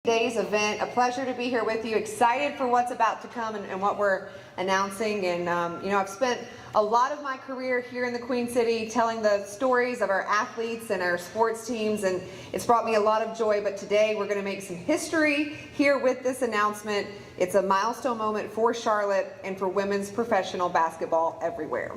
today's event. A pleasure to be here with you. Excited for what's about to come and what we're announcing. And you know, I've spent a lot of my career here in the Queen City telling the stories of our athletes and our sports teams, and it's brought me a lot of joy. But today we're going to make some history here with this announcement. It's a milestone moment for Charlotte and for women's professional basketball everywhere.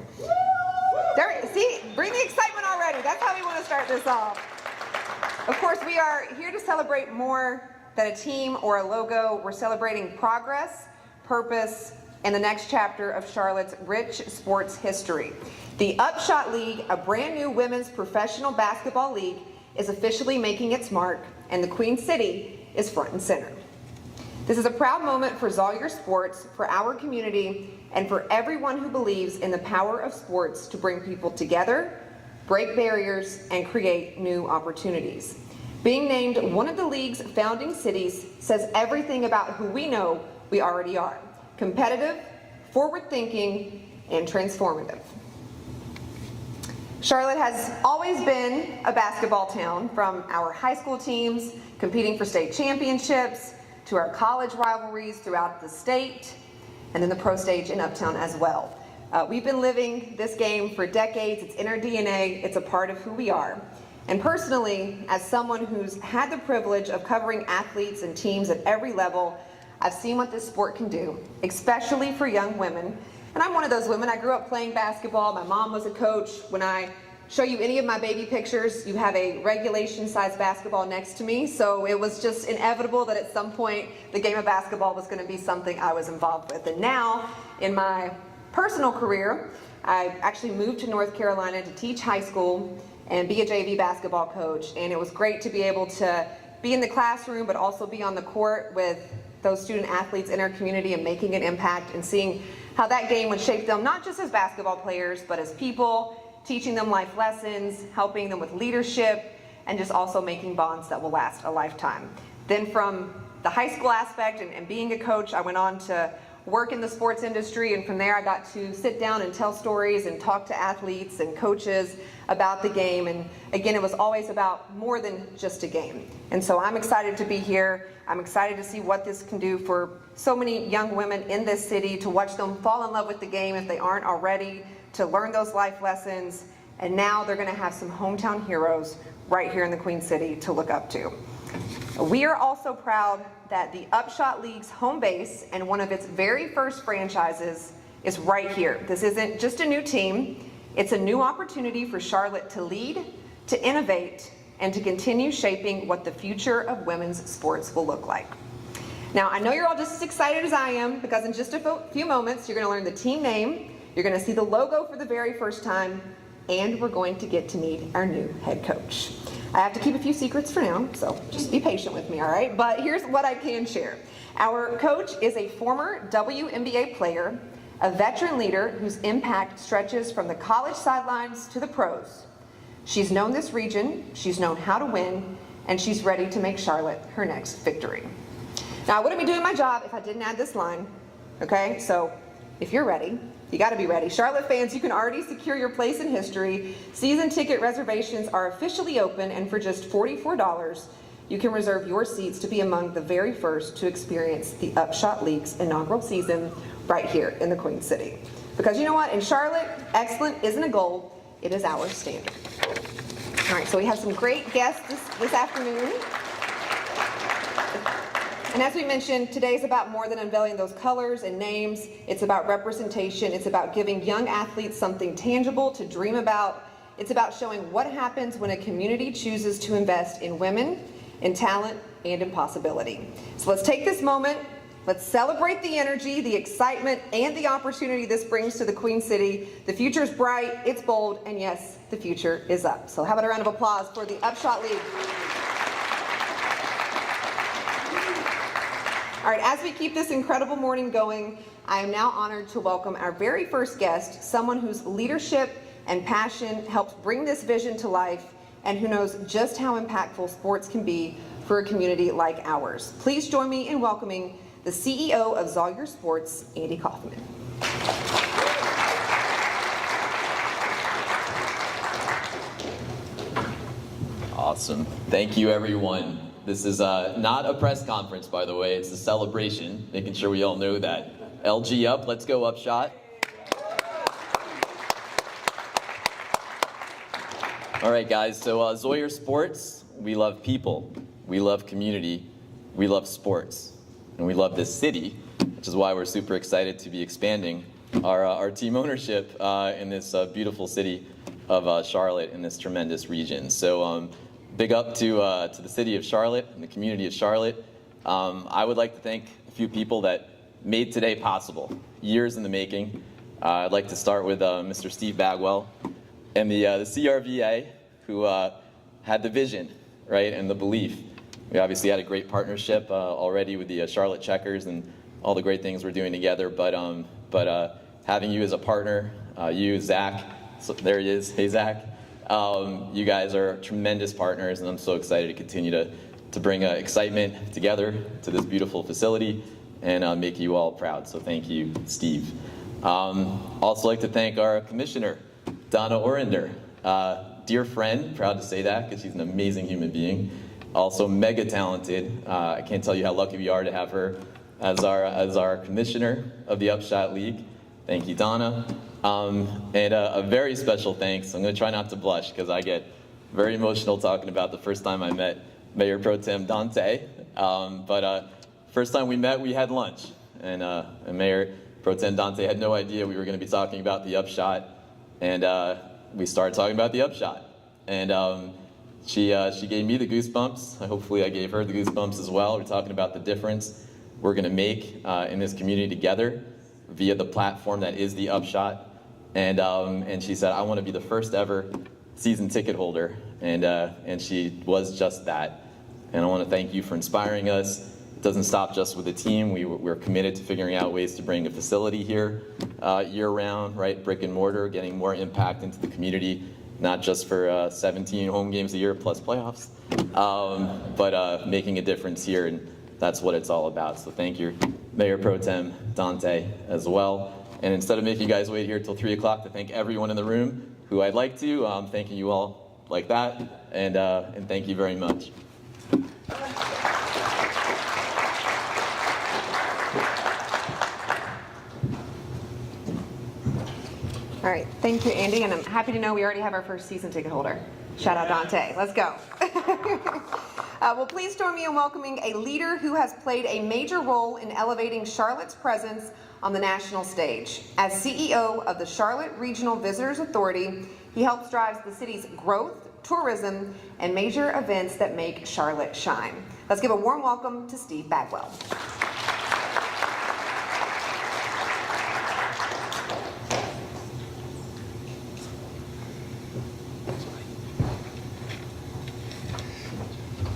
There, see, bring the excitement already. That's how we want to start this off. Of course, we are here to celebrate more than a team or a logo. We're celebrating progress, purpose, and the next chapter of Charlotte's rich sports history. The Upshot League, a brand new women's professional basketball league, is officially making its mark, and the Queen City is front and center. This is a proud moment for Zollier Sports, for our community, and for everyone who believes in the power of sports to bring people together, break barriers, and create new opportunities. Being named one of the league's founding cities says everything about who we know we already are: competitive, forward-thinking, and transformative. Charlotte has always been a basketball town, from our high school teams competing for state championships to our college rivalries throughout the state, and then the pro stage in Uptown as well. We've been living this game for decades. It's in our DNA. It's a part of who we are. And personally, as someone who's had the privilege of covering athletes and teams at every level, I've seen what this sport can do, especially for young women. And I'm one of those women. I grew up playing basketball. My mom was a coach. When I show you any of my baby pictures, you have a regulation-sized basketball next to me. So it was just inevitable that at some point the game of basketball was going to be something I was involved with. And now, in my personal career, I actually moved to North Carolina to teach high school and be a JV basketball coach. And it was great to be able to be in the classroom, but also be on the court with those student athletes in our community and making an impact and seeing how that game would shape them, not just as basketball players, but as people, teaching them life lessons, helping them with leadership, and just also making bonds that will last a lifetime. Then from the high school aspect and being a coach, I went on to work in the sports industry, and from there I got to sit down and tell stories and talk to athletes and coaches about the game. And again, it was always about more than just a game. And so I'm excited to be here. I'm excited to see what this can do for so many young women in this city, to watch them fall in love with the game if they aren't already, to learn those life lessons. And now they're going to have some hometown heroes right here in the Queen City to look up to. We are also proud that the Upshot League's home base and one of its very first franchises is right here. This isn't just a new team. It's a new opportunity for Charlotte to lead, to innovate, and to continue shaping what the future of women's sports will look like. Now, I know you're all just as excited as I am, because in just a few moments, you're going to learn the team name, you're going to see the logo for the very first time, and we're going to get to meet our new head coach. I have to keep a few secrets for now, so just be patient with me, all right? But here's what I can share. Our coach is a former WNBA player, a veteran leader whose impact stretches from the college sidelines to the pros. She's known this region, she's known how to win, and she's ready to make Charlotte her next victory. Now, I wouldn't be doing my job if I didn't add this line, okay? So if you're ready, you gotta be ready. Charlotte fans, you can already secure your place in history. Season ticket reservations are officially open, and for just $44, you can reserve your seats to be among the very first to experience the Upshot League's inaugural season right here in the Queen City. Because you know what, in Charlotte, excellent isn't a goal, it is our standard. All right, so we have some great guests this afternoon. And as we mentioned, today's about more than unveiling those colors and names. It's about representation. It's about giving young athletes something tangible to dream about. It's about showing what happens when a community chooses to invest in women, in talent, and in possibility. So let's take this moment. Let's celebrate the energy, the excitement, and the opportunity this brings to the Queen City. The future is bright, it's bold, and yes, the future is up. So how about a round of applause for the Upshot League? All right, as we keep this incredible morning going, I am now honored to welcome our very first guest, someone whose leadership and passion helped bring this vision to life, and who knows just how impactful sports can be for a community like ours. Please join me in welcoming the CEO of Zollier Sports, Andy Kaufman. Awesome. Thank you, everyone. This is not a press conference, by the way. It's a celebration, making sure we all know that. LG up, let's go Upshot. All right, guys, so Zoyer Sports, we love people, we love community, we love sports, and we love this city, which is why we're super excited to be expanding our team ownership in this beautiful city of Charlotte, in this tremendous region. So big up to the city of Charlotte and the community of Charlotte. I would like to thank a few people that made today possible, years in the making. I'd like to start with Mr. Steve Bagwell and the CRVA, who had the vision, right, and the belief. We obviously had a great partnership already with the Charlotte Checkers and all the great things we're doing together, but having you as a partner, you, Zach, so there he is, hey Zach, you guys are tremendous partners, and I'm so excited to continue to bring excitement together to this beautiful facility and make you all proud, so thank you, Steve. Also like to thank our commissioner, Donna Orender, dear friend, proud to say that because she's an amazing human being, also mega talented. I can't tell you how lucky we are to have her as our commissioner of the Upshot League. Thank you, Donna. And a very special thanks. I'm going to try not to blush because I get very emotional talking about the first time I met Mayor Pro Tem Dante. But first time we met, we had lunch, and Mayor Pro Tem Dante had no idea we were going to be talking about the Upshot, and we started talking about the Upshot, and she gave me the goosebumps. Hopefully I gave her the goosebumps as well. We're talking about the difference we're going to make in this community together via the platform that is the Upshot, and she said, I want to be the first ever season ticket holder, and she was just that. And I want to thank you for inspiring us. It doesn't stop just with the team. We're committed to figuring out ways to bring a facility here year-round, right? Brick and mortar, getting more impact into the community, not just for 17 home games a year plus playoffs, but making a difference here, and that's what it's all about. So thank you, Mayor Pro Tem Dante, as well. And instead of making you guys wait here till 3 o'clock to thank everyone in the room, who I'd like to, thanking you all like that, and thank you very much. All right, thank you, Andy, and I'm happy to know we already have our first season ticket holder. Shout out Dante, let's go. Well, please join me in welcoming a leader who has played a major role in elevating Charlotte's presence on the national stage. As CEO of the Charlotte Regional Visitors Authority, he helps drive the city's growth, tourism, and major events that make Charlotte shine. Let's give a warm welcome to Steve Bagwell.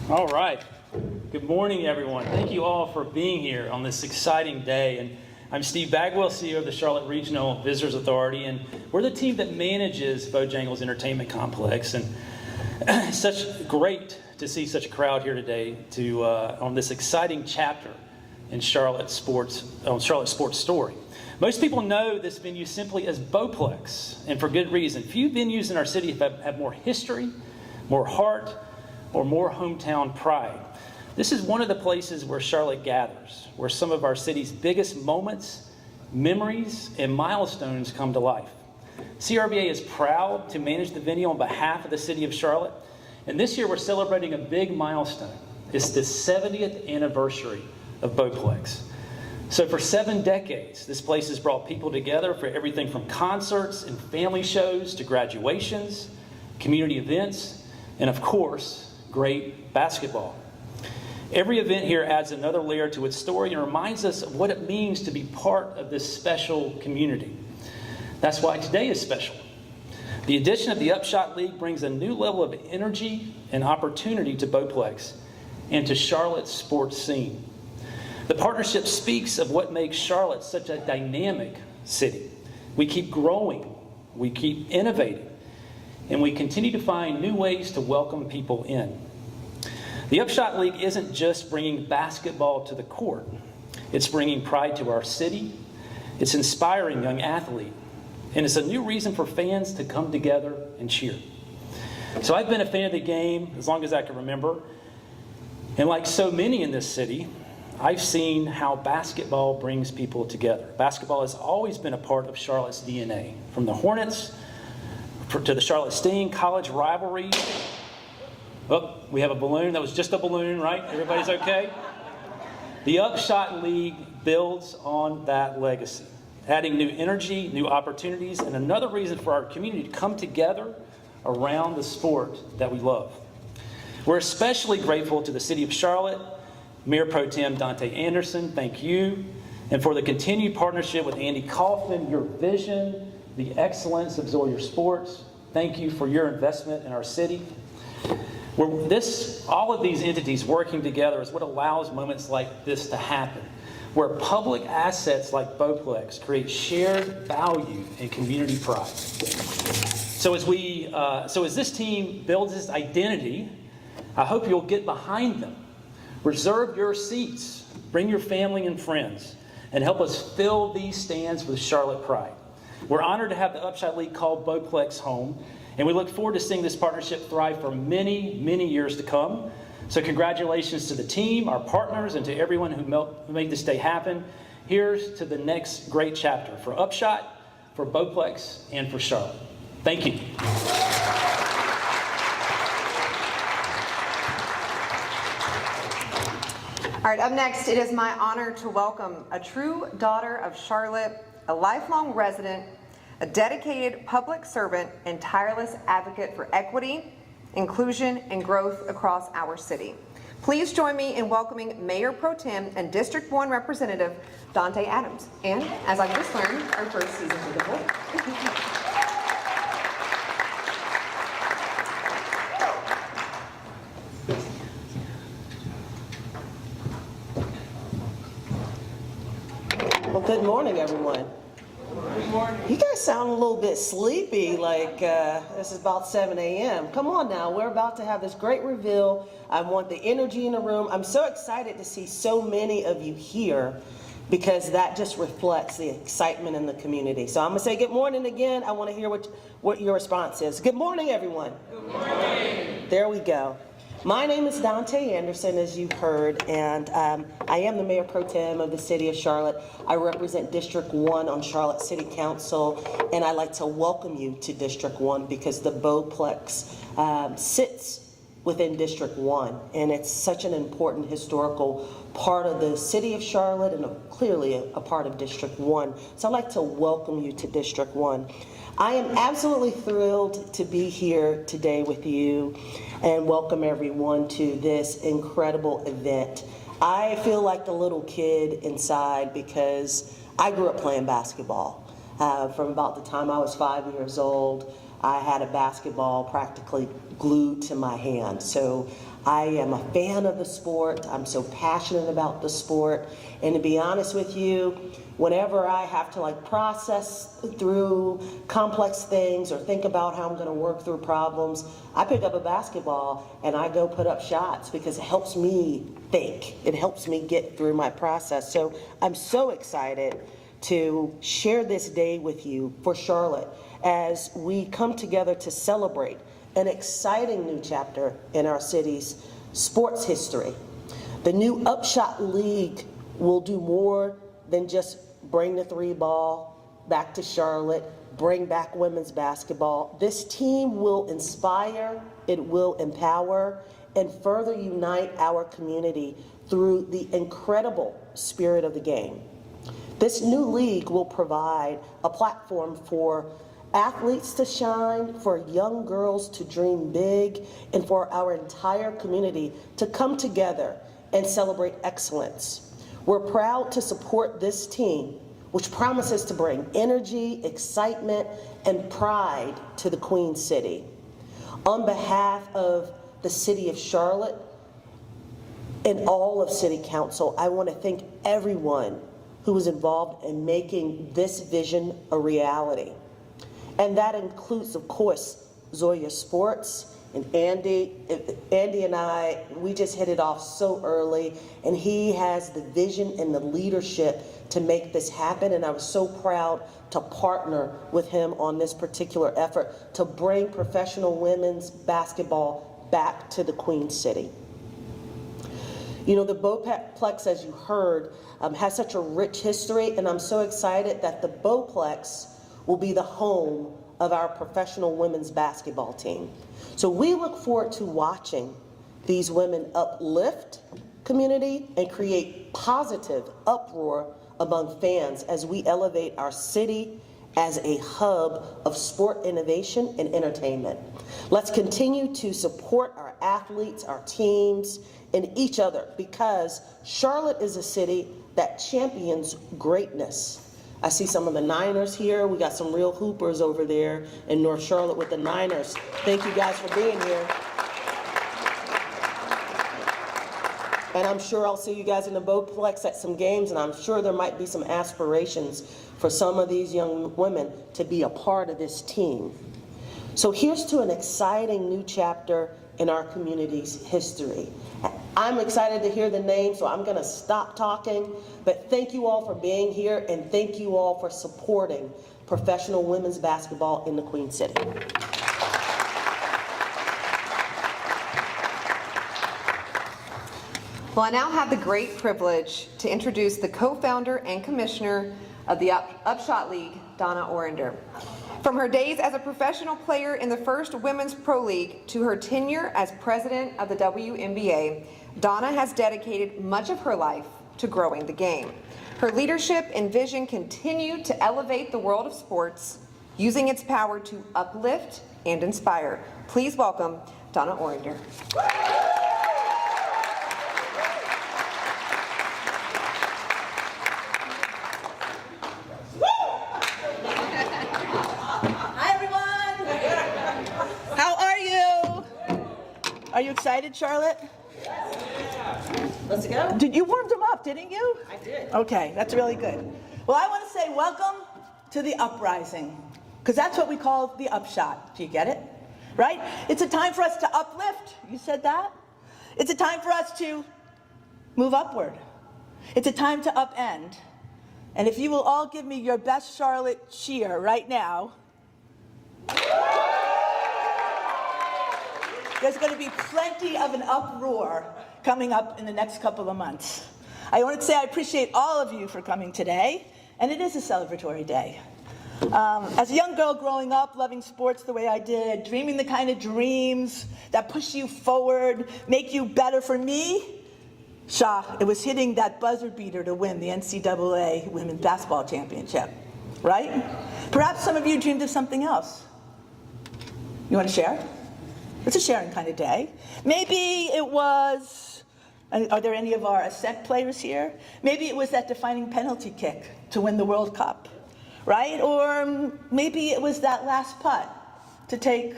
All right. Good morning, everyone. Thank you all for being here on this exciting day. And I'm Steve Bagwell, CEO of the Charlotte Regional Visitors Authority, and we're the team that manages Bojangles Entertainment Complex. And it's such great to see such a crowd here today on this exciting chapter in Charlotte sports story. Most people know this venue simply as Boplex, and for good reason. Few venues in our city have more history, more heart, or more hometown pride. This is one of the places where Charlotte gathers, where some of our city's biggest moments, memories, and milestones come to life. CRVA is proud to manage the venue on behalf of the city of Charlotte, and this year we're celebrating a big milestone. It's the 70th anniversary of Boplex. So for 7 decades, this place has brought people together for everything from concerts and family shows to graduations, community events, and of course, great basketball. Every event here adds another layer to its story and reminds us of what it means to be part of this special community. That's why today is special. The addition of the Upshot League brings a new level of energy and opportunity to Boplex and to Charlotte's sports scene. The partnership speaks of what makes Charlotte such a dynamic city. We keep growing, we keep innovating, and we continue to find new ways to welcome people in. The Upshot League isn't just bringing basketball to the court. It's bringing pride to our city. It's inspiring young athletes. And it's a new reason for fans to come together and cheer. So I've been a fan of the game as long as I can remember. And like so many in this city, I've seen how basketball brings people together. Basketball has always been a part of Charlotte's DNA, from the Hornets to the Charlotte Sting college rivalry. Oh, we have a balloon. That was just a balloon, right? Everybody's okay? The Upshot League builds on that legacy, adding new energy, new opportunities, and another reason for our community to come together around the sport that we love. We're especially grateful to the City of Charlotte, Mayor Pro Tem Dante Anderson, thank you, and for the continued partnership with Andy Kaufman, your vision, the excellence of Zoyer Sports. Thank you for your investment in our city. All of these entities working together is what allows moments like this to happen, where public assets like Bowplex create shared value and community pride. So as this team builds its identity, I hope you'll get behind them. Reserve your seats, bring your family and friends, and help us fill these stands with Charlotte pride. We're honored to have the Upshot League call Bowplex home, and we look forward to seeing this partnership thrive for many, many years to come. So congratulations to the team, our partners, and to everyone who made this day happen. Here's to the next great chapter for Upshot, for Bowplex, and for Charlotte. Thank you. All right, up next, it is my honor to welcome a true daughter of Charlotte, a lifelong resident, a dedicated public servant, and tireless advocate for equity, inclusion, and growth across our city. Please join me in welcoming Mayor Pro Tem and District 1 Representative Dante Adams, and, as I just learned, our first season with the board. Well, good morning, everyone. Good morning. You guys sound a little bit sleepy, like this is about 7 a.m. Come on now, we're about to have this great reveal. I want the energy in the room. I'm so excited to see so many of you here because that just reflects the excitement in the community. So I'm gonna say good morning again. I wanna hear what your response is. Good morning, everyone. Good morning. There we go. My name is Dante Anderson, as you've heard, and I am the Mayor Pro Tem of the City of Charlotte. I represent District 1 on Charlotte City Council, and I'd like to welcome you to District 1 because the Bowplex sits within District 1, and it's such an important historical part of the City of Charlotte and clearly a part of District 1. So I'd like to welcome you to District 1. I am absolutely thrilled to be here today with you and welcome everyone to this incredible event. I feel like the little kid inside because I grew up playing basketball. From about the time I was 5 years old, I had a basketball practically glued to my hand. So I am a fan of the sport. I'm so passionate about the sport. And to be honest with you, whenever I have to process through complex things or think about how I'm gonna work through problems, I pick up a basketball and I go put up shots because it helps me think. It helps me get through my process. So I'm so excited to share this day with you for Charlotte as we come together to celebrate an exciting new chapter in our city's sports history. The new Upshot League will do more than just bring the 3-ball back to Charlotte, bring back women's basketball. This team will inspire, it will empower, and further unite our community through the incredible spirit of the game. This new league will provide a platform for athletes to shine, for young girls to dream big, and for our entire community to come together and celebrate excellence. We're proud to support this team, which promises to bring energy, excitement, and pride to the Queen City. On behalf of the City of Charlotte and all of City Council, I want to thank everyone who was involved in making this vision a reality. And that includes, of course, Zoyer Sports and Andy. Andy and I, we just hit it off so early, and he has the vision and the leadership to make this happen, and I was so proud to partner with him on this particular effort to bring professional women's basketball back to the Queen City. You know, the Bowplex, as you heard, has such a rich history, and I'm so excited that the Bowplex will be the home of our professional women's basketball team. So we look forward to watching these women uplift community and create positive uproar among fans as we elevate our city as a hub of sport innovation and entertainment. Let's continue to support our athletes, our teams, and each other, because Charlotte is a city that champions greatness. I see some of the Niners here. We got some real hoopers over there in North Charlotte with the Niners. Thank you guys for being here. And I'm sure I'll see you guys in the Bowplex at some games, and I'm sure there might be some aspirations for some of these young women to be a part of this team. So here's to an exciting new chapter in our community's history. I'm excited to hear the names, so I'm gonna stop talking, but thank you all for being here, and thank you all for supporting professional women's basketball in the Queen City. Well, I now have the great privilege to introduce the co-founder and commissioner of the Upshot League, Donna Orender. From her days as a professional player in the first Women's Pro League to her tenure as president of the WNBA, Donna has dedicated much of her life to growing the game. Her leadership and vision continue to elevate the world of sports, using its power to uplift and inspire. Please welcome Donna Orender. Are you excited, Charlotte? Let's go. You warmed them up, didn't you? I did. Okay, that's really good. Well, I want to say welcome to the uprising, because that's what we call the upshot. Do you get it? Right? It's a time for us to uplift. You said that? It's a time for us to move upward. It's a time to upend. And if you will all give me your best Charlotte cheer right now. There's going to be plenty of an uproar coming up in the next couple of months. I want to say I appreciate all of you for coming today, and it is a celebratory day. As a young girl growing up, loving sports the way I did, dreaming the kind of dreams that push you forward, make you better, for me, it was hitting that buzzer beater to win the NCAA Women's Basketball Championship, right? Perhaps some of you dreamed of something else. You want to share? It's a sharing kind of day. Maybe it was, are there any of our Ascent players here? Maybe it was that defining penalty kick to win the World Cup, right? Or maybe it was that last putt to take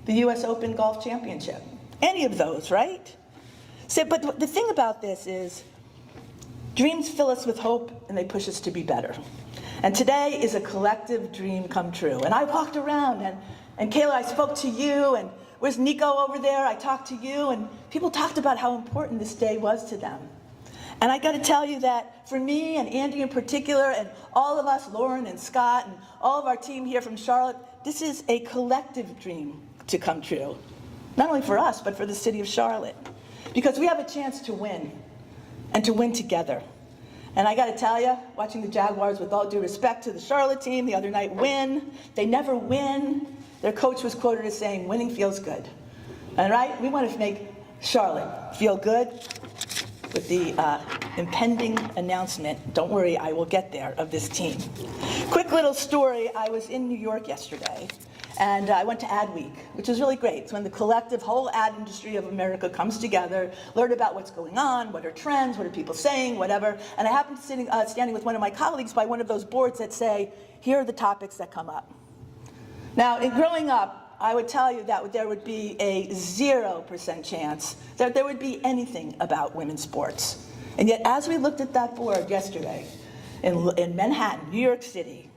the US Open Golf Championship. Any of those, right? So, but the thing about this is, dreams fill us with hope and they push us to be better. And today is a collective dream come true. And I walked around and Kayla, I spoke to you, and where's Nico over there? I talked to you, and people talked about how important this day was to them. And I got to tell you that for me and Andy in particular, and all of us, Lauren and Scott, and all of our team here from Charlotte, this is a collective dream to come true. Not only for us, but for the city of Charlotte. Because we have a chance to win, and to win together. And I got to tell you, watching the Jaguars, with all due respect to the Charlotte team, the other night win, they never win. Their coach was quoted as saying, winning feels good. And right, we want to make Charlotte feel good with the impending announcement, don't worry, I will get there, of this team. Quick little story, I was in New York yesterday, and I went to Ad Week, which is really great. It's when the collective whole ad industry of America comes together, learn about what's going on, what are trends, what are people saying, whatever. And I happened to standing with one of my colleagues by one of those boards that say, here are the topics that come up. Now, in growing up, I would tell you that there would be a 0% chance that there would be anything about women's sports. And yet, as we looked at that board yesterday in Manhattan, New York City,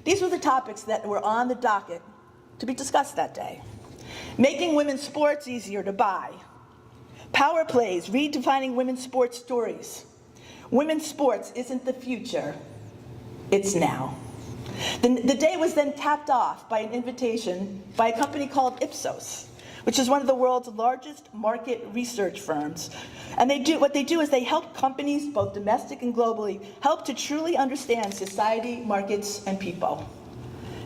these were the topics that were on the docket to be discussed that day. Making women's sports easier to buy. Power plays, redefining women's sports stories. Women's sports isn't the future, it's now. The day was then capped off by an invitation by a company called Ipsos, which is one of the world's largest market research firms. And what they do is they help companies, both domestic and globally, help to truly understand society, markets, and people.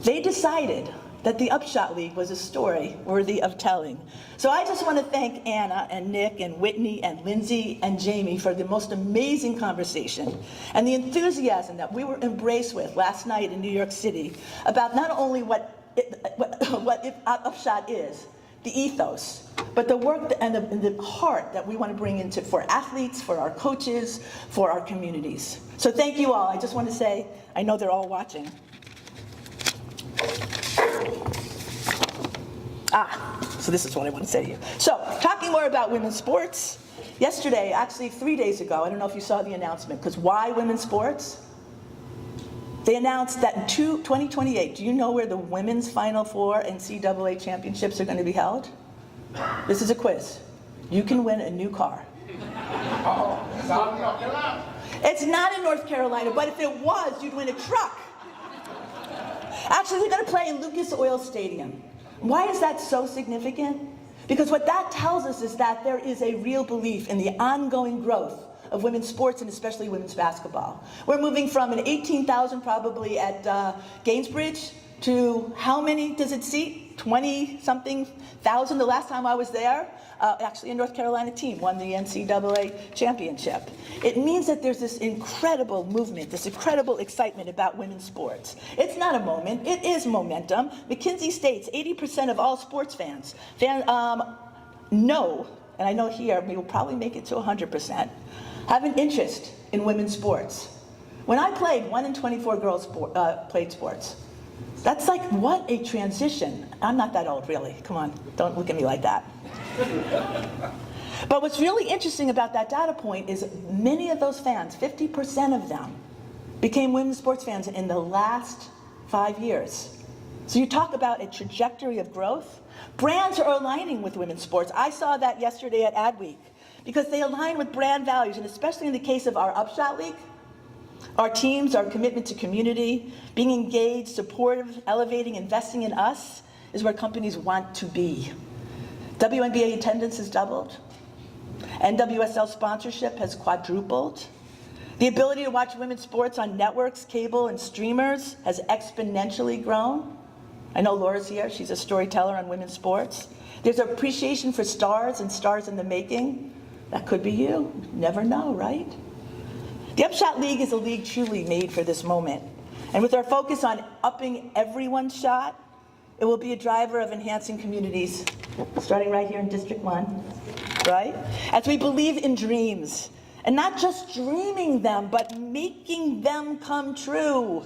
They decided that the Upshot League was a story worthy of telling. So I just want to thank Anna and Nick and Whitney and Lindsay and Jamie for the most amazing conversation and the enthusiasm that we were embraced with last night in New York City about not only what Upshot is, the ethos, but the work and the heart that we want to bring into for athletes, for our coaches, for our communities. So thank you all. I just want to say, I know they're all watching. So this is what I want to say to you. So, talking more about women's sports, yesterday, actually 3 days ago, I don't know if you saw the announcement, because why women's sports? They announced that in 2028, do you know where the women's Final Four NCAA championships are going to be held? This is a quiz. You can win a new car. It's not in North Carolina, but if it was, you'd win a truck. Actually, they're going to play in Lucas Oil Stadium. Why is that so significant? Because what that tells us is that there is a real belief in the ongoing growth of women's sports and especially women's basketball. We're moving from an 18,000 probably at Gainsbridge to how many does it seat? 20-something thousand the last time I was there. Actually, a North Carolina team won the NCAA championship. It means that there's this incredible movement, this incredible excitement about women's sports. It's not a moment, it is momentum. McKinsey states 80% of all sports fans know, and I know here we will probably make it to 100%, have an interest in women's sports. When I played, 1 in 24 girls played sports. That's like, what a transition. I'm not that old, really. Come on, don't look at me like that. But what's really interesting about that data point is many of those fans, 50% of them, became women's sports fans in the last 5 years. So you talk about a trajectory of growth. Brands are aligning with women's sports. I saw that yesterday at Adweek because they align with brand values, and especially in the case of our Upshot League, our teams, our commitment to community, being engaged, supportive, elevating, investing in us is where companies want to be. WNBA attendance has doubled. NWSL sponsorship has quadrupled. The ability to watch women's sports on networks, cable, and streamers has exponentially grown. I know Laura's here. She's a storyteller on women's sports. There's appreciation for stars and stars in the making. That could be you. Never know, right? The Upshot League is a league truly made for this moment. And with our focus on upping everyone's shot, it will be a driver of enhancing communities, starting right here in District 1, right? As we believe in dreams, and not just dreaming them, but making them come true.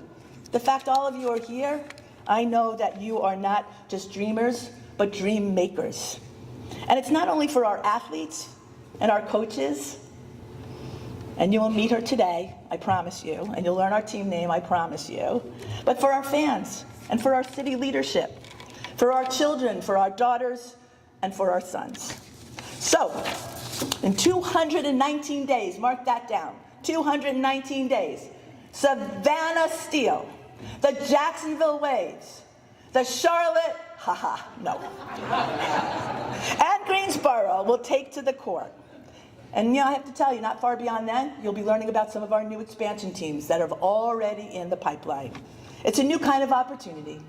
The fact all of you are here, I know that you are not just dreamers, but dream makers. And it's not only for our athletes and our coaches, and you will meet her today, I promise you, and you'll learn our team name, I promise you, but for our fans, and for our city leadership, for our children, for our daughters, and for our sons. So, in 219 days, mark that down, 219 days, Savannah Steel, the Jacksonville Waves, the Charlotte, no, and Greensboro will take to the court. And I have to tell you, not far beyond then, you'll be learning about some of our new expansion teams that are already in the pipeline. It's a new kind of opportunity.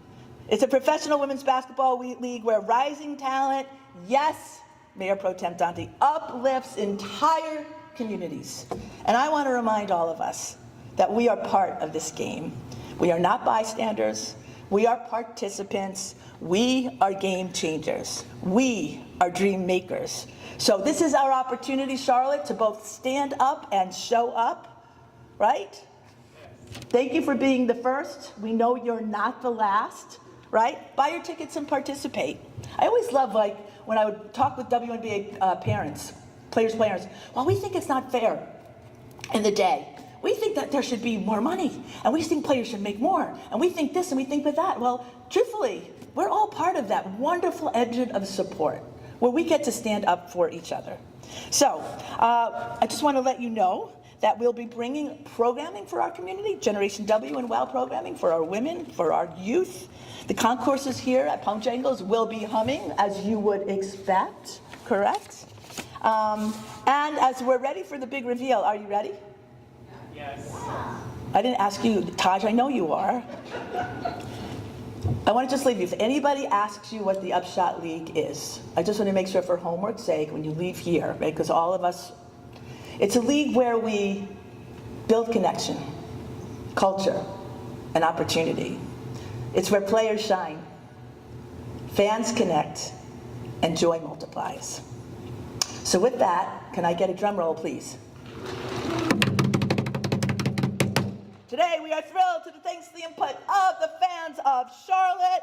It's a professional women's basketball league where rising talent, yes, Mayor Pro Tem Dante, uplifts entire communities. And I want to remind all of us that we are part of this game. We are not bystanders. We are participants. We are game changers. We are dream makers. So this is our opportunity, Charlotte, to both stand up and show up, right? Thank you for being the first. We know you're not the last, right? Buy your tickets and participate. I always love, like, when I would talk with WNBA parents, players' parents, well, we think it's not fair in the day. We think that there should be more money, and we think players should make more, and we think this and we think with that. Well, truthfully, we're all part of that wonderful engine of support where we get to stand up for each other. So I just want to let you know that we'll be bringing programming for our community, Generation W and WOW programming for our women, for our youth. The concourses here at Bojangles will be humming, as you would expect, correct? And as we're ready for the big reveal, are you ready? Yes. I didn't ask you, Taj, I know you are. I want to just leave you, if anybody asks you what the Upshot League is, I just want to make sure for homework's sake, when you leave here, right, because all of us, it's a league where we build connection, culture, and opportunity. It's where players shine, fans connect, and joy multiplies. So with that, can I get a drum roll, please? Today, we are thrilled to thanks the input of the fans of Charlotte,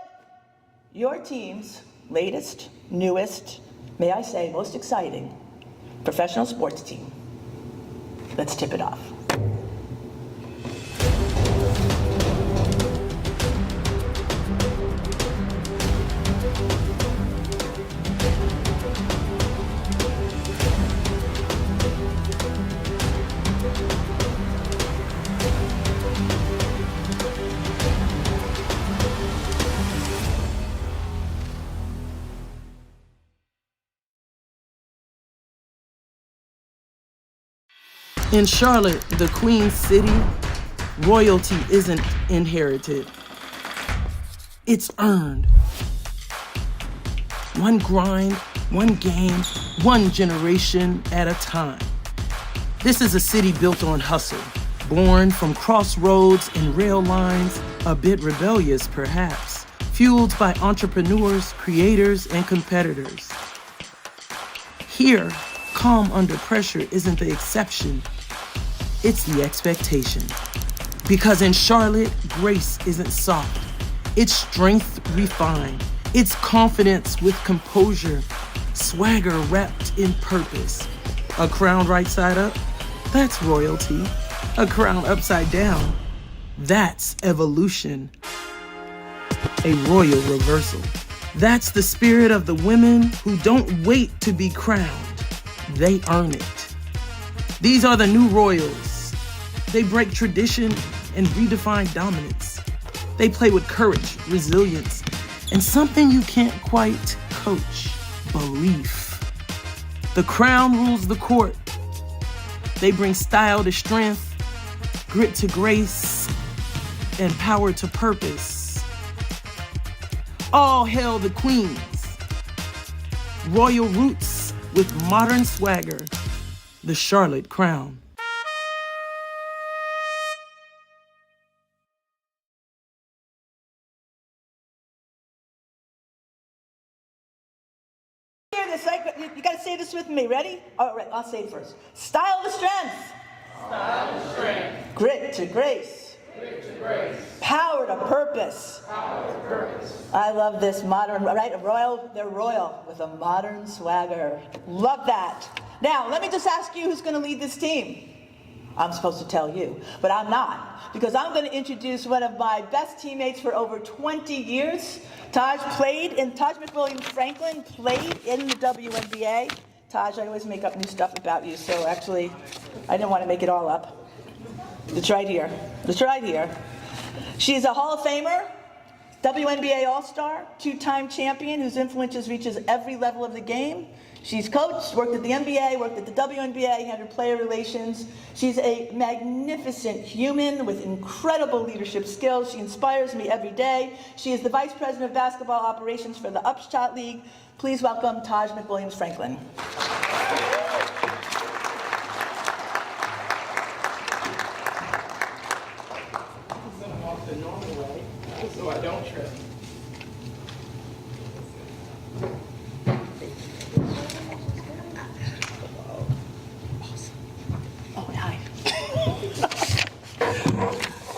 your team's latest, newest, may I say, most exciting professional sports team. Let's tip it off. In Charlotte, the Queen City, royalty isn't inherited. It's earned. One grind, one game, one generation at a time. This is a city built on hustle, born from crossroads and rail lines, a bit rebellious perhaps, fueled by entrepreneurs, creators, and competitors. Here, calm under pressure isn't the exception, it's the expectation. Because in Charlotte, grace isn't soft, it's strength refined, it's confidence with composure, swagger wrapped in purpose. A crown right side up, that's royalty. A crown upside down, that's evolution. A royal reversal. That's the spirit of the women who don't wait to be crowned, they earn it. These are the new royals. They break tradition and redefine dominance. They play with courage, resilience, and something you can't quite coach, belief. The crown rules the court. They bring style to strength, grit to grace, and power to purpose. All hail the queens. Royal roots with modern swagger, the Charlotte crown. Hear this, right? You gotta say this with me. Ready? All right, I'll say it first. Style to strength. Style to strength. Grit to grace. Grit to grace. Power to purpose. Power to purpose. I love this modern, right? They're royal with a modern swagger. Love that. Now, let me just ask you who's gonna lead this team. I'm supposed to tell you, but I'm not, because I'm going to introduce one of my best teammates for over 20 years. Taj McWilliams Franklin played in the WNBA. Taj, I always make up new stuff about you, so actually, I didn't want to make it all up. It's right here. It's right here. She's a Hall of Famer, WNBA All-Star, two-time champion whose influence reaches every level of the game. She's coached, worked at the NBA, worked at the WNBA, handled player relations. She's a magnificent human with incredible leadership skills. She inspires me every day. She is the Vice President of Basketball Operations for the Upshot League. Please welcome Taj McWilliams Franklin. Set them off the normal way, so I don't trip.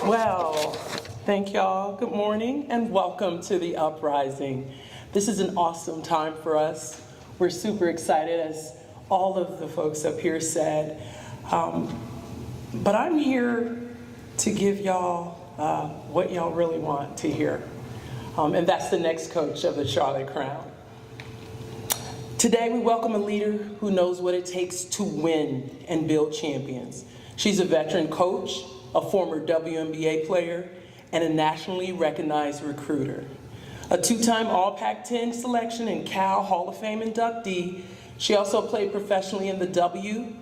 Well, thank y'all. Good morning and welcome to the Uprising. This is an awesome time for us. We're super excited, as all of the folks up here said. But I'm here to give y'all what y'all really want to hear. And that's the next coach of the Charlotte Crown. Today we welcome a leader who knows what it takes to win and build champions. She's a veteran coach, a former WNBA player, and a nationally recognized recruiter. A two-time All Pac-10 selection and Cal Hall of Fame inductee, she also played professionally in the W,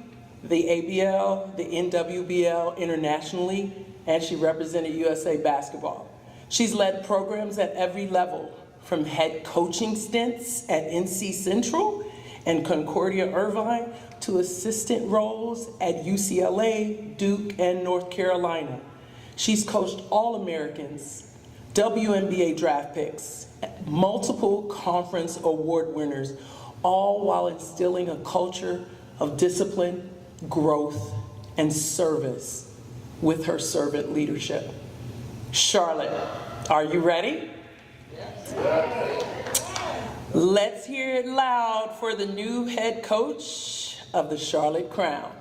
the ABL, the NWBL internationally, and she represented USA Basketball. She's led programs at every level, from head coaching stints at NC Central and Concordia Irvine to assistant roles at UCLA, Duke, and North Carolina. She's coached All-Americans, WNBA draft picks, multiple conference award winners, all while instilling a culture of discipline, growth, and service with her servant leadership. Charlotte, are you ready? Yes. Let's hear it loud for the new head coach of the Charlotte Crown.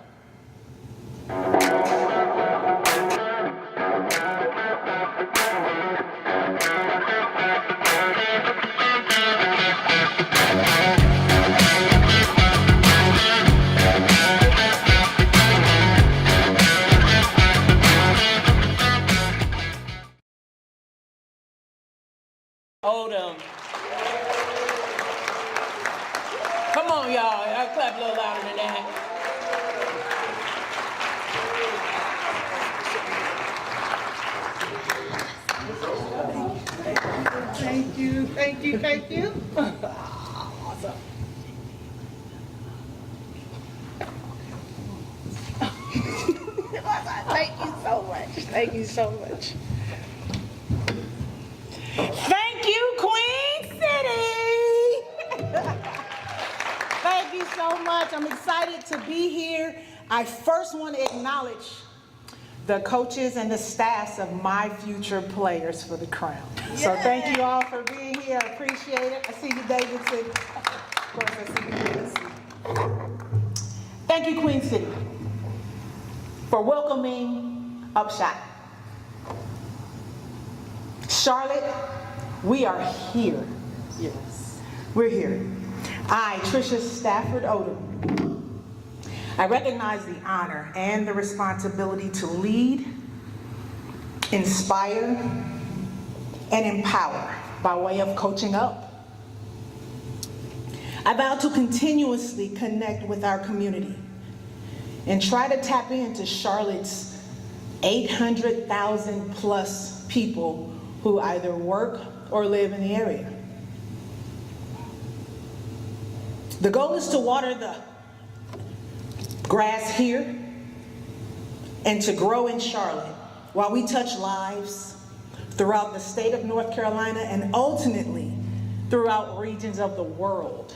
Odom. Come on, y'all. I clap a little louder than that. Thank you, thank you, thank you. Awesome. Thank you so much. Thank you so much. Thank you, Queen City. Thank you so much. I'm excited to be here. I first want to acknowledge the coaches and the staffs of my future players for the Crown. Yay. So thank you all for being here. I appreciate it. I see you, Davidson. Of course, I see you, Davidson. Thank you, Queen City, for welcoming Upshot. Charlotte, we are here. Yes. We're here. I, Tricia Stafford Odom, I recognize the honor and the responsibility to lead, inspire, and empower by way of coaching up. I vow to continuously connect with our community and try to tap into Charlotte's 800,000 plus people who either work or live in the area. The goal is to water the grass here and to grow in Charlotte while we touch lives throughout the state of North Carolina and ultimately throughout regions of the world.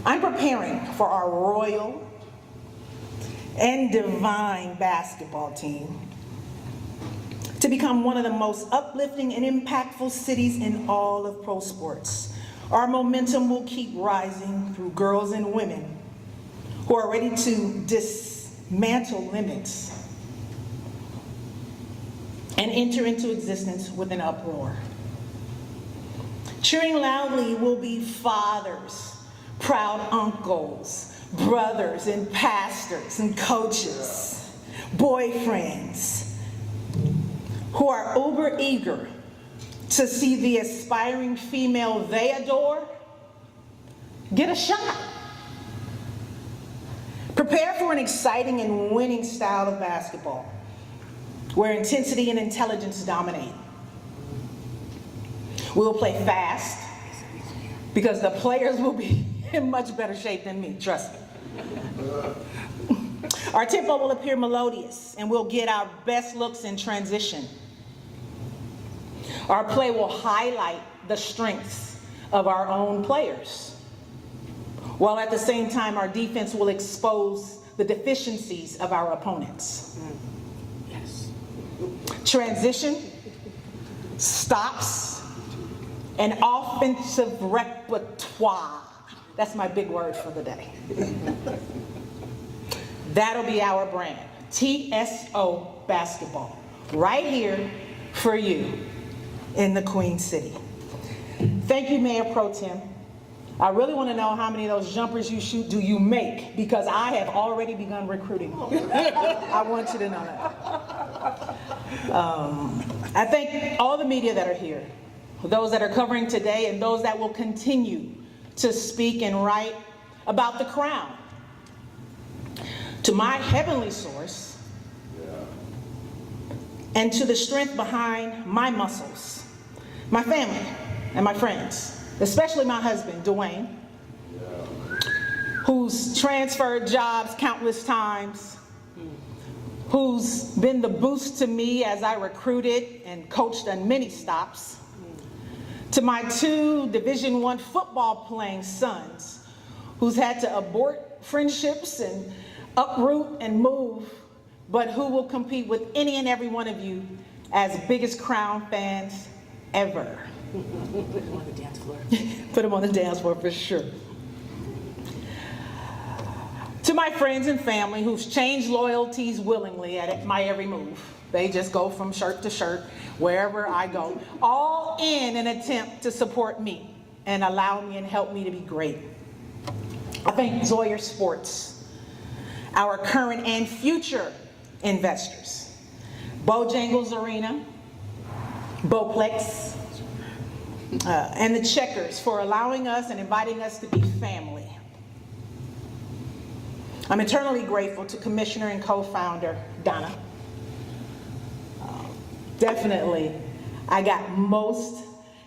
I'm preparing for our royal and divine basketball team to become one of the most uplifting and impactful cities in all of pro sports. Our momentum will keep rising through girls and women who are ready to dismantle limits and enter into existence with an uproar. Cheering loudly will be fathers, proud uncles, brothers and pastors and coaches, boyfriends, who are uber eager to see the aspiring female they adore get a shot. Prepare for an exciting and winning style of basketball where intensity and intelligence dominate. We'll play fast because the players will be in much better shape than me, trust me. Our tempo will appear melodious and we'll get our best looks in transition. Our play will highlight the strengths of our own players, while at the same time our defense will expose the deficiencies of our opponents. Yes. Transition, stops, and offensive repertoire. That's my big word for the day. That'll be our brand, TSO Basketball, right here for you in the Queen City. Thank you, Mayor Pro Tem, I really want to know how many of those jumpers you shoot do you make, because I have already begun recruiting. I want you to know that. I thank all the media that are here, those that are covering today and those that will continue to speak and write about the crown. To my heavenly source and to the strength behind my muscles, my family and my friends, especially my husband, Dwayne, who's transferred jobs countless times, who's been the boost to me as I recruited and coached on many stops, to my 2 Division I football playing sons, who's had to abort friendships and uproot and move, but who will compete with any and every one of you as biggest Crown fans ever. Put them on the dance floor. Put them on the dance floor for sure. To my friends and family who've changed loyalties willingly at my every move. They just go from shirt to shirt wherever I go, all in an attempt to support me and allow me and help me to be great. I thank Zoyer Sports, our current and future investors, Bojangles Arena, Bowplex, and the Checkers for allowing us and inviting us to be family. I'm eternally grateful to Commissioner and co-founder Donna. Definitely, I got most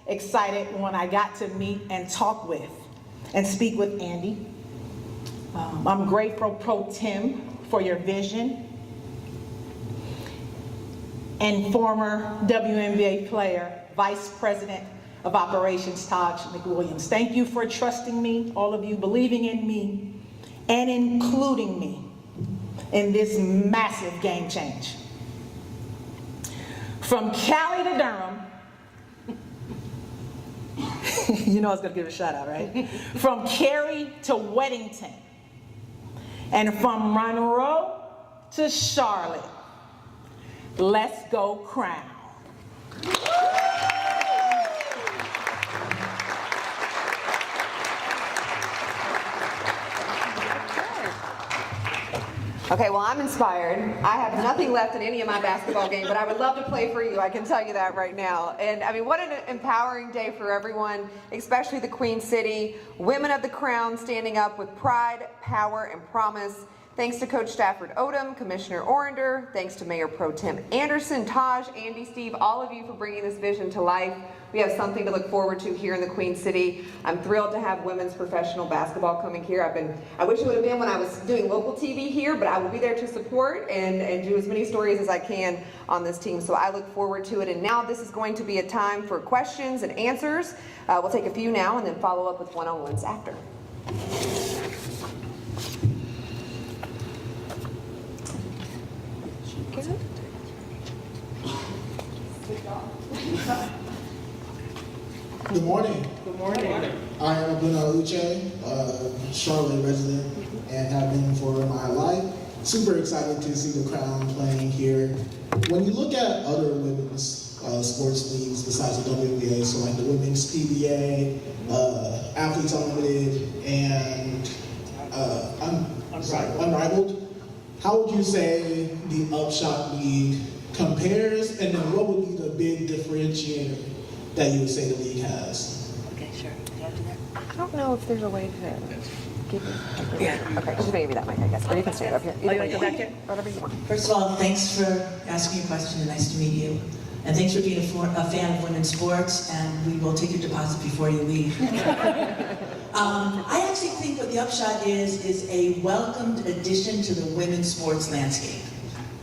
excited when I got to meet and talk with and speak with Andy. I'm grateful, Pro Tem, for your vision. And former WNBA player, Vice President of Operations, Taj McWilliams. Thank you for trusting me, all of you believing in me, and including me in this massive game change. From Cali to Durham, you know I was gonna give a shout out, right? From Cary to Weddington, and from Monroe to Charlotte. Let's go Crown. Okay, well, I'm inspired. I have nothing left in any of my basketball game, but I would love to play for you. I can tell you that right now. And I mean, what an empowering day for everyone, especially the Queen City. Women of the Crown standing up with pride, power, and promise. Thanks to Coach Stafford Odom, Commissioner Orender, thanks to Mayor Pro Tem Anderson, Taj, Andy, Steve, all of you for bringing this vision to life. We have something to look forward to here in the Queen City. I'm thrilled to have women's professional basketball coming here. I wish it would have been when I was doing local TV here, but I will be there to support and do as many stories as I can on this team. So I look forward to it. And now this is going to be a time for questions and answers. We'll take a few now and then follow up with one-on-ones after. Good morning. Good morning. I am Bruno Uche, Charlotte resident, and have been for my life. Super excited to see the Crown playing here. When you look at other women's sports leagues besides the WNBA, so like the Women's PBA, Athletes Unlimited, and Unrivaled, how would you say the Upshot League compares, and then what would be the big differentiator that you would say the league has? Okay, sure. I don't know if there's a way to give you. Yeah. Okay, just gonna give you that mic, I guess. Or you can stand up here. Oh, you want to go back here? Whatever you want. First of all, thanks for asking a question and nice to meet you. And thanks for being a fan of women's sports, and we will take your deposit before you leave. I actually think what the Upshot is a welcomed addition to the women's sports landscape.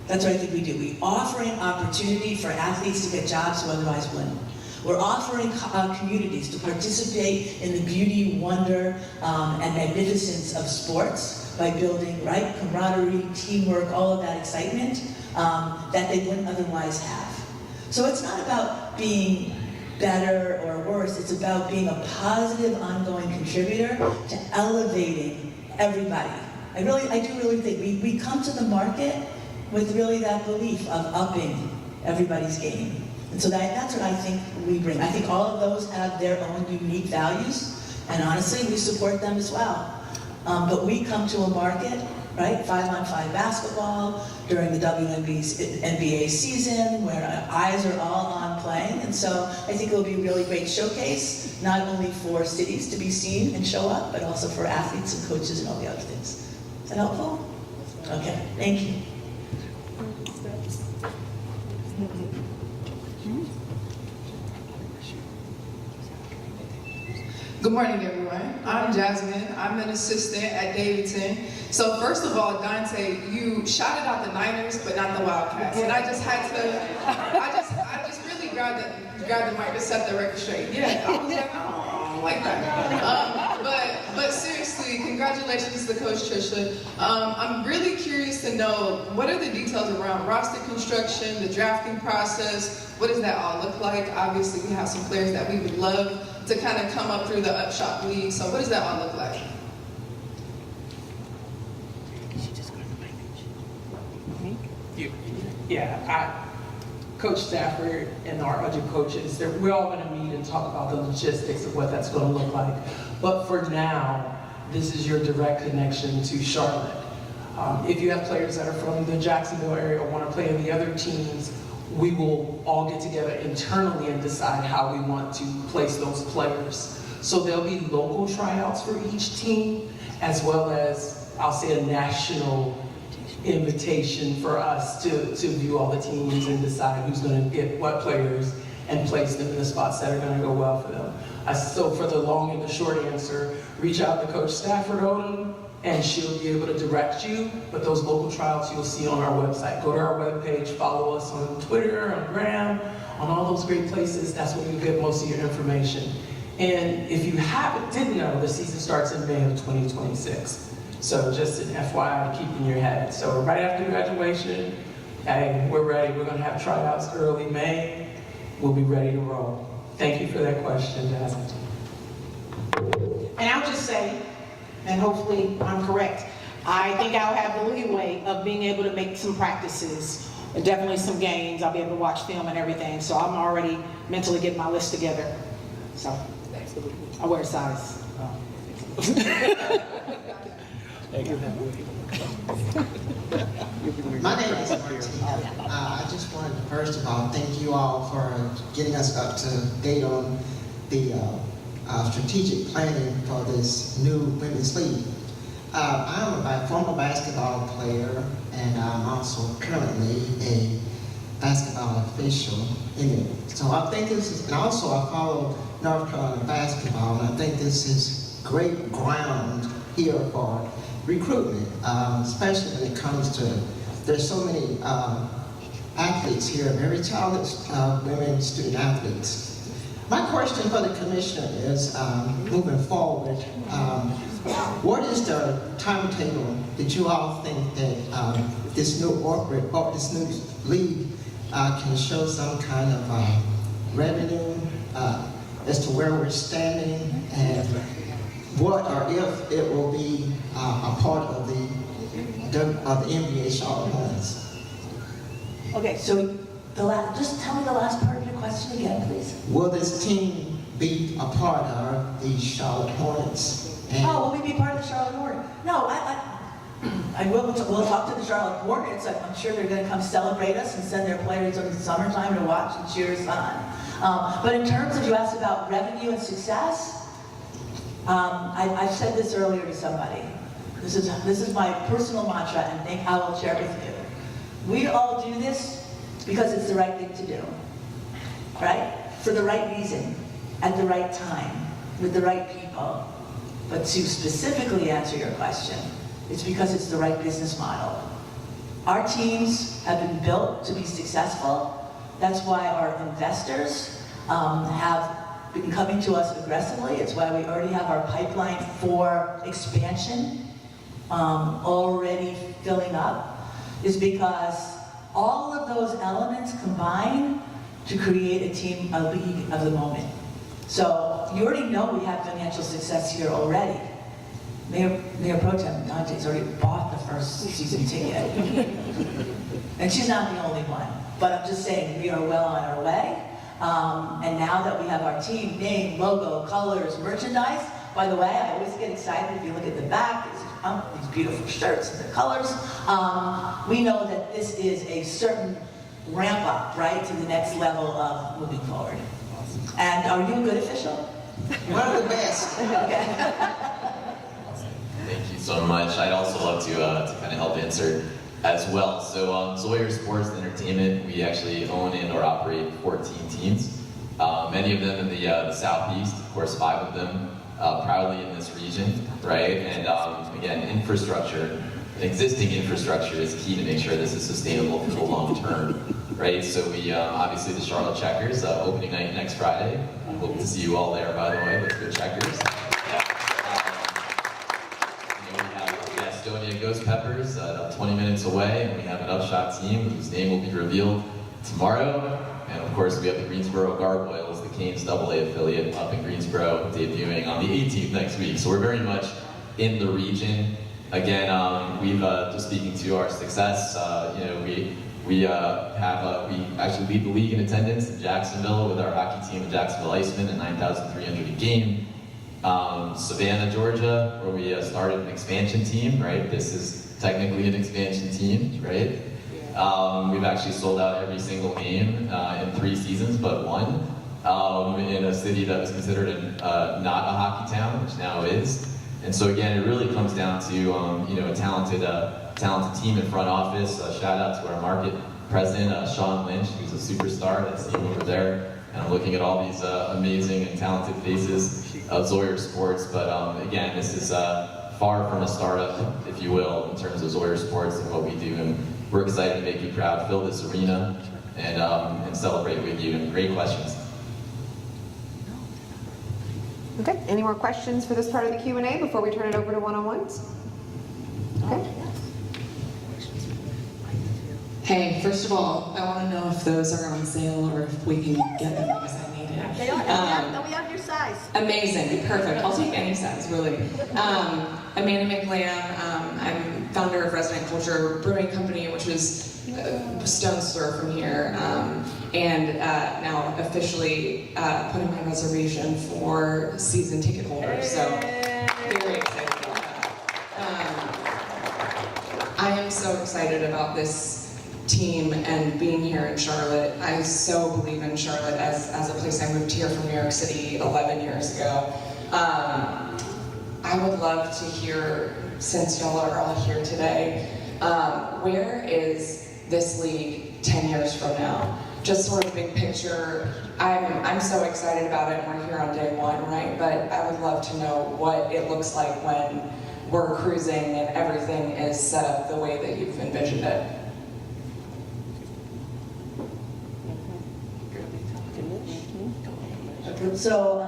That's what I think we do. We offer an opportunity for athletes to get jobs who otherwise wouldn't. We're offering communities to participate in the beauty, wonder, and magnificence of sports by building, right, camaraderie, teamwork, all of that excitement that they wouldn't otherwise have. So it's not about being better or worse, it's about being a positive, ongoing contributor to elevating everybody. I do really think we come to the market with really that belief of upping everybody's game. And so that's what I think we bring. I think all of those have their own unique values And honestly, we support them as well. But we come to a market, right? 5-on-5 basketball during the NBA season where eyes are all on playing. And so I think it will be a really great showcase, not only for cities to be seen and show up, but also for athletes and coaches and all the other things. Is that helpful? Okay, thank you. Good morning, everyone. I'm Jasmine. I'm an assistant at Davidson. So first of all, Dante, you shouted out the Niners, but not the Wildcats. And I just had to, I just really grabbed the mic to set the record straight. Yeah, I was like, I don't like that. But seriously, congratulations to Coach Trisha. I'm really curious to know, what are the details around roster construction, the drafting process? What does that all look like? Obviously, we have some players that we would love to kind of come up through the Upshot League. So what does that all look like? Yeah, Coach Stafford and our other coaches, we're all going to meet and talk about the logistics of what that's going to look like. But for now, this is your direct connection to Charlotte. If you have players that are from the Jacksonville area or want to play in the other teams, we will all get together internally and decide how we want to place those players. So there'll be local tryouts for each team, as well as, I'll say, a national invitation for us to view all the teams and decide who's going to get what players and place them in the spots that are going to go well for them. So for the long and the short answer, reach out to Coach Stafford Odom, and she'll be able to direct you. But those local tryouts you'll see on our website. Go to our webpage, follow us on Twitter, on Gram, on all those great places. That's where you get most of your information. And if you didn't know, the season starts in May of 2026. So just an FYI to keep in your head. So right after graduation, hey, we're ready. We're going to have tryouts early May. We'll be ready to roll. Thank you for that question, Jasmine. And I'll just say, and hopefully I'm correct, I think I'll have the leeway of being able to make some practices, and definitely some games. I'll be able to watch film and everything. So I'm already mentally getting my list together. So I wear a size. My name is Martina. I just wanted to first of all thank you all for getting us up to date on the strategic planning for this new women's league. I'm a former basketball player, and I'm also currently a basketball official in it. So I think this is, and also I follow North Carolina basketball, and I think this is great ground here for recruitment, especially when it comes to, there's so many athletes here, very talented women student athletes. My question for the commissioner is, moving forward, what is the timetable that you all think that this new league can show some kind of revenue as to where we're standing, and what or if it will be a part of the NBA Charlotte Hornets? Okay, so just tell me the last part of your question again, please. Will this team be a part of the Charlotte Hornets? And Oh, will we be part of the Charlotte Hornets? No, we'll talk to the Charlotte Hornets. I'm sure they're going to come celebrate us and send their players in the summertime to watch and cheer us on. But in terms of, you asked about revenue and success, I've said this earlier to somebody. This is my personal mantra, and I will share it with you. We all do this because it's the right thing to do, right? For the right reason, at the right time, with the right people. But to specifically answer your question, it's because it's the right business model. Our teams have been built to be successful. That's why our investors have been coming to us aggressively. It's why we already have our pipeline for expansion already filling up, is because all of those elements combine to create a team, a league of the moment. So you already know we have financial success here already. Mayor Pro Tem Dante's already bought the first season ticket. And she's not the only one. But I'm just saying, we are well on our way. And now that we have our team, name, logo, colors, merchandise, By the way, I always get excited if you look at the back, these beautiful shirts and the colors. We know that this is a certain ramp up, right, to the next level of moving forward. And are you a good official? One of the best. Okay. Thank you so much. I'd also love to kind of help answer as well. So Zoyer Sports and Entertainment, we actually own and or operate 14 teams. Many of them in the Southeast, of course 5 of them proudly in this region, right? And again, infrastructure, existing infrastructure is key to make sure this is sustainable for the long term, right? So we, obviously the Charlotte Checkers, opening night next Friday. Hope to see you all there, by the way. Let's go Checkers. We have the Estonia Ghost Peppers, about 20 minutes away, and we have an Upshot team whose name will be revealed tomorrow. And of course, we have the Greensboro Gargoyles, the Canes AA affiliate up in Greensboro, debuting on the 18th next week. So we're very much in the region. Again, we've just speaking to our success. You know, we actually lead the league in attendance in Jacksonville with our hockey team, the Jacksonville Icemen, at 9,300 a game. Savannah, Georgia, where we started an expansion team. Right, this is technically an expansion team, right? We've actually sold out every single game in 3 seasons, but 1 in a city that was considered not a hockey town, which now is. And so again, it really comes down to you know, a talented team in front office. Shout out to our market president, Sean Lynch, who's a superstar. That's him over there. And I'm looking at all these amazing and talented faces of Zoyer Sports. But again, this is far from a startup, if you will, in terms of Zoyer Sports and what we do. And we're excited to make you proud, fill this arena, and celebrate with you. And great questions. Okay, any more questions for this part of the Q&A before we turn it over to one-on-ones? Okay. Hey, first of all, I want to know if those are on sale or if we can get them because I need it. They are. We have your size. Amazing, perfect. I'll take any size, really. Amanda McLam, I'm founder of Resident Culture Brewing Company, which is a stone's throw from here, and now officially putting my reservation for season ticket holders. So very excited about that. I am so excited about this team and being here in Charlotte. I so believe in Charlotte as a place. I moved here from New York City 11 years ago. I would love to hear, since y'all are all here today, where is this league 10 years from now? Just sort of big picture. I'm so excited about it, and we're here on day 1, right? But I would love to know what it looks like when we're cruising and everything is set up the way that you've envisioned it. So,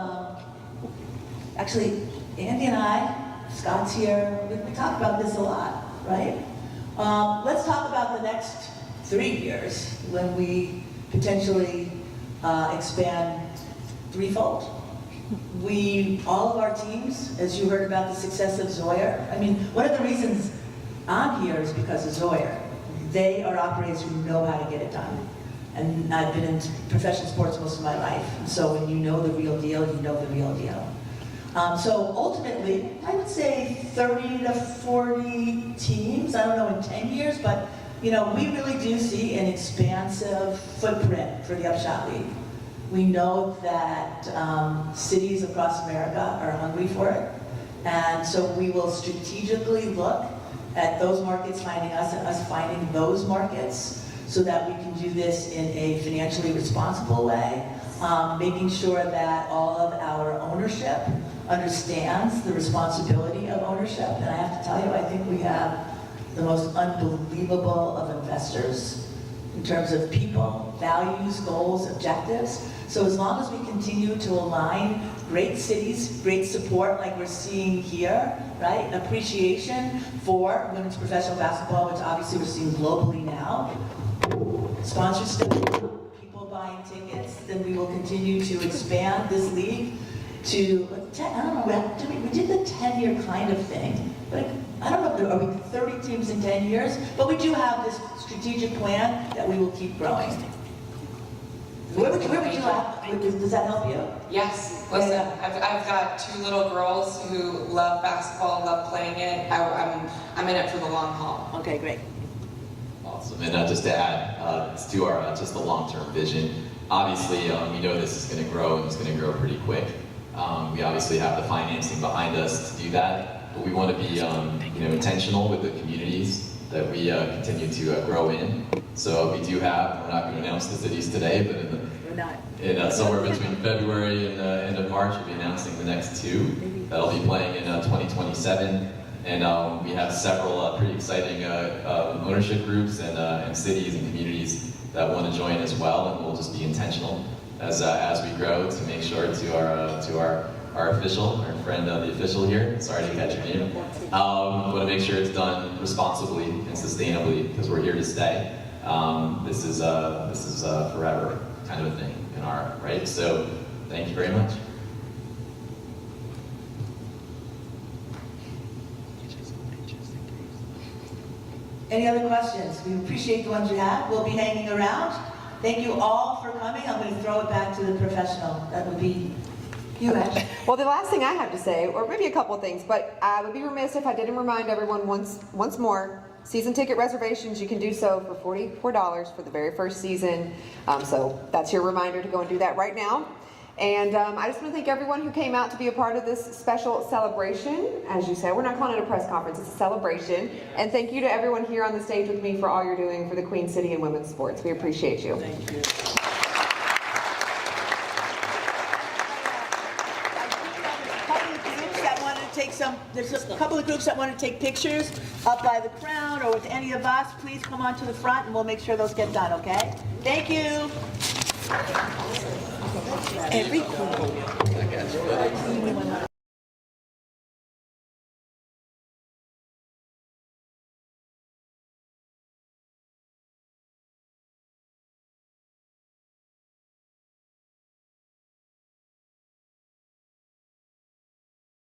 actually, Andy and I, Scott's here, we talk about this a lot, right? Let's talk about the next 3 years when we potentially expand threefold. All of our teams, as you heard about the success of Zoyer, I mean, one of the reasons I'm here is because of Zoyer. They are operators who know how to get it done. And I've been in professional sports most of my life. So when you know the real deal, you know the real deal. So ultimately, I would say 30 to 40 teams. I don't know in 10 years, but you know, we really do see an expansive footprint for the Upshot League. We know that cities across America are hungry for it. And so we will strategically look at those markets finding us and us finding those markets so that we can do this in a financially responsible way, making sure that all of our ownership understands the responsibility of ownership. And I have to tell you, I think we have the most unbelievable of investors in terms of people, values, goals, objectives. So as long as we continue to align great cities, great support like we're seeing here, right? Appreciation for women's professional basketball, which obviously we're seeing globally now. Sponsorship, people buying tickets, then we will continue to expand this league to, I don't know, we did the 10-year kind of thing, but I don't know, are we 30 teams in 10 years? But we do have this strategic plan that we will keep growing. We're where would you like? Does that help you? Yes, listen, I've got 2 little girls who love basketball, love playing it. I'm in it for the long haul. Okay, great. Awesome. And just to add to our just the long-term vision, obviously we know this is going to grow and it's going to grow pretty quick. We obviously have the financing behind us to do that, but we want to be intentional with the communities that we continue to grow in. So we do have, we're not going to announce the cities today, but in somewhere between February and end of March, we'll be announcing the next 2 that'll be playing in 2027. And we have several pretty exciting ownership groups and cities and communities that want to join as well, and we'll just be intentional as we grow to make sure to our official, our friend the official here, sorry to catch your name, want to make sure it's done responsibly and sustainably because we're here to stay. This is forever kind of a thing in our right. So thank you very much. Any other questions? We appreciate the ones you have. We'll be hanging around. Thank you all for coming. I'm going to throw it back to the professional. That would be you, Ash. Well, the last thing I have to say, or maybe a couple of things, but I would be remiss if I didn't remind everyone once more, season ticket reservations, you can do so for $44 for the very first season. So that's your reminder to go and do that right now. And I just want to thank everyone who came out to be a part of this special celebration. As you said, we're not calling it a press conference, it's a celebration. And thank you to everyone here on the stage with me for all you're doing for the Queen City and women's sports. We appreciate you. Thank you. There's a couple of groups that want to take pictures up by the crown or with any of us. Please come on to the front and we'll make sure those get done, okay? Thank you. Every